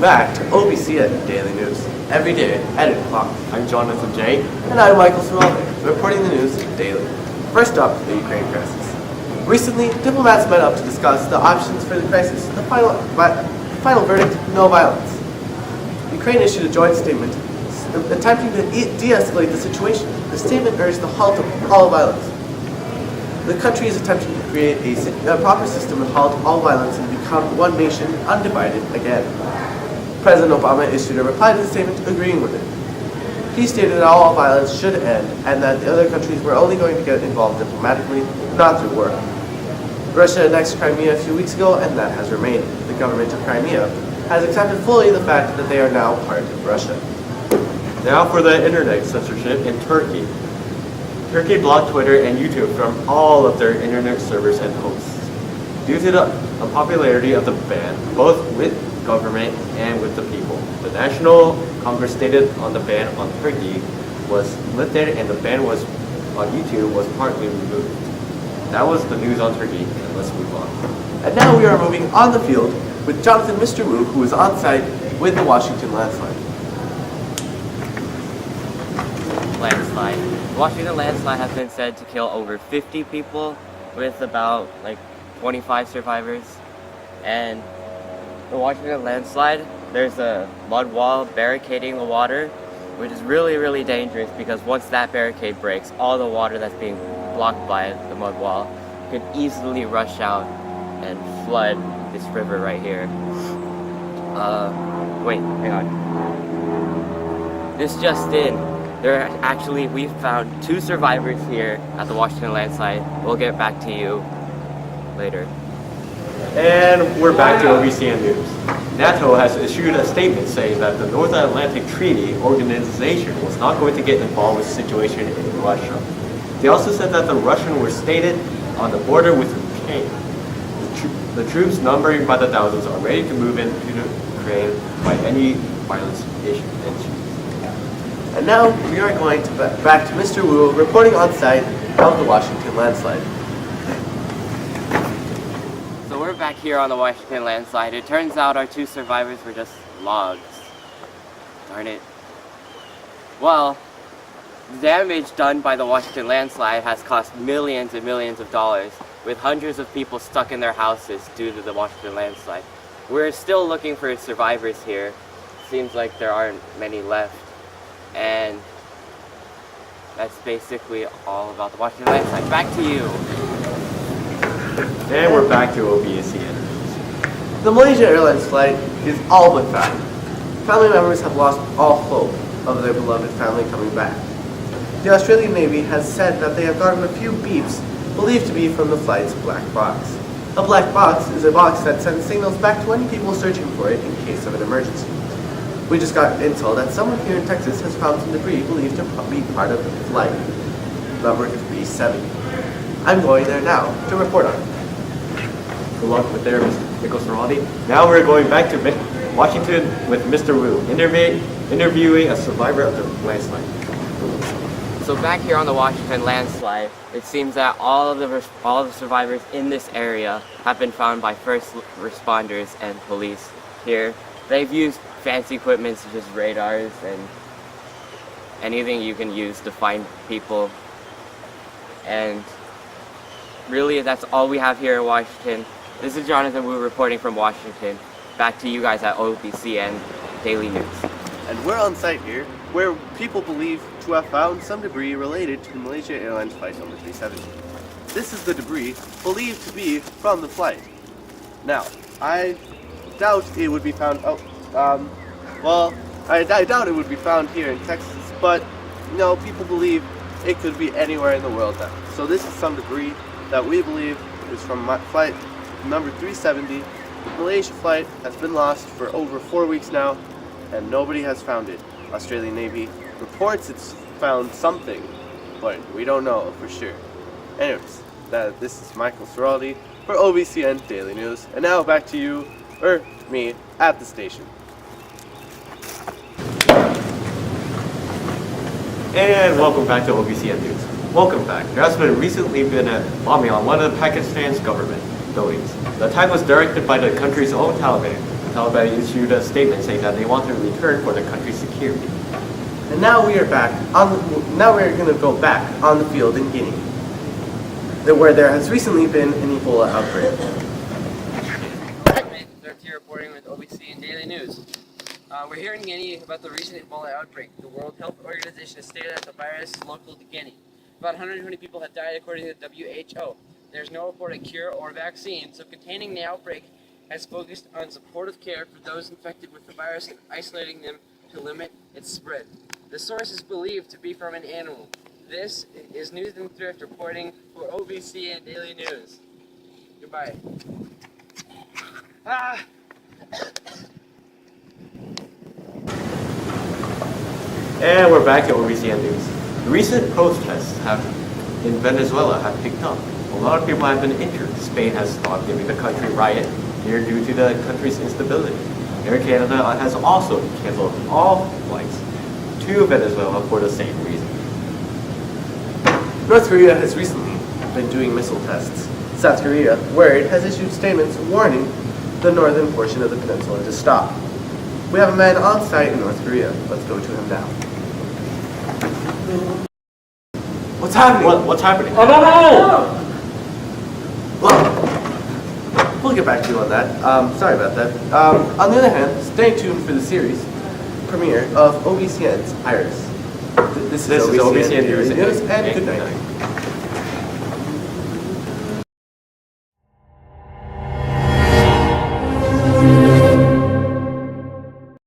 back to OBCN Daily News, every day at 8 o'clock. I'm Jonathan J. And I'm Michael Serralde, reporting the news daily. First up, the Ukraine crisis. Recently, diplomats met up to discuss the options for the crisis. The final verdict, no violence. Ukraine issued a joint statement attempting to de-escalate the situation. The statement urged the halt of all violence. The country is attempting to create a proper system to halt all violence and become one nation, undivided again. President Obama issued a reply to the statement agreeing with it. He stated that all violence should end and that the other countries were only going to get involved diplomatically, not through war. Russia annexed Crimea a few weeks ago, and that has remained. The government of Crimea has accepted fully the fact that they are now part of Russia. Now for the internet censorship in Turkey. Turkey blocked Twitter and YouTube from all of their internet servers and hosts. Due to the unpopularity of the ban, both with government and with the people, the National Congress stated on the ban on Turkey was lifted and the ban was on YouTube was partly removed. That was the news on Turkey, and let's move on. And now we are moving on the field with Jonathan Mr. Wu, who is on site with the Washington landslide. The Washington landslide has been said to kill over 50 people with about 25 survivors. And the Washington landslide, there's a mud wall barricading the water, which is really, really dangerous because once that barricade breaks, all the water that's being blocked by the mud wall could easily rush out and flood this river right here. Wait, hang on. This just in. We found 2 survivors here at the Washington landslide. We'll get back to you later. And we're back to OBCN News. NATO has issued a statement saying that the North Atlantic Treaty Organization was not going to get involved with the situation in Russia. They also said that the Russians were stated on the border with Ukraine. The troops numbering by the thousands are ready to move into Ukraine by any violence issue. And now we are going back to Mr. Wu reporting on site of the Washington landslide. So we're back here on the Washington landslide. It turns out our 2 survivors were just logs. Darn it. Well, the damage done by the Washington landslide has cost millions and millions of dollars, with hundreds of people stuck in their houses due to the Washington landslide. We're still looking for survivors here. Seems like there aren't many left. And that's basically all about the Washington landslide. Back to you. And we're back to OBCN. The Malaysia Airlines flight is all but found. Family members have lost all hope of their beloved family coming back. The Australian Navy has said that they have gotten a few beeps believed to be from the flight's black box. A black box is a box that sends signals back to any people searching for it in case of an emergency. We just got intel that someone here in Texas has found some debris believed to be part of the flight, number 370. I'm going there now to report on it. Good luck with there, Mr. Nicholas Serralde. Now we're going back to Washington with Mr. Wu, interviewing a survivor of the landslide. So back here on the Washington landslide, it seems that all of the survivors in this area have been found by first responders and police here. They've used fancy equipment such as radars and anything you can use to find people. And really, that's all we have here in Washington. This is Jonathan Wu reporting from Washington. Back to you guys at OBCN Daily News. And we're on site here, where people believe to have found some debris related to the Malaysia Airlines flight number 370. This is the debris believed to be from the flight. Now, I doubt it would be found I doubt it would be found here in Texas, but people believe it could be anywhere in the world now. So this is some debris that we believe is from flight number 370. The Malaysia flight has been lost for over 4 weeks now, and nobody has found it. Australian Navy reports it's found something, but we don't know for sure. Anyways, this is Michael Serralde for OBCN Daily News, and now back to you, or me, at the station. And welcome back to OBCN News. Welcome back. There has recently been a bombing on one of Pakistan's government buildings. The attack was directed by the country's own Taliban Taliban issued a statement saying that they want to return for the country's security. And now we are back now we are going to go back on the field in Guinea, where there has recently been an Ebola outbreak. Third here reporting with OBCN Daily News. We're here in Guinea about the recent Ebola outbreak. The World Health Organization has stated that the virus is local to Guinea. About 120 people have died according to the WHO. There's no reported cure or vaccine, so containing the outbreak has focused on supportive care for those infected with the virus and isolating them to limit its spread. The source is believed to be from an animal. This is News and Thrift reporting for OBCN Daily News. Goodbye. And we're back to OBCN News. Recent protests in Venezuela have picked up. A lot of people have been injured. Spain has stopped giving the country riot here due to the country's instability. Air Canada has also canceled all flights to Venezuela for the same reason. North Korea has recently been doing missile tests. South Korea, where it has issued statements warning the northern portion of the peninsula to stop. We have a man on site in North Korea. Let's go to him now. What's happening? What's happening? I don't know! Well, we'll get back to you on that. Sorry about that. On the other hand, stay tuned for the series premiere of OBCN's Iris. This is OBCN News, and good night.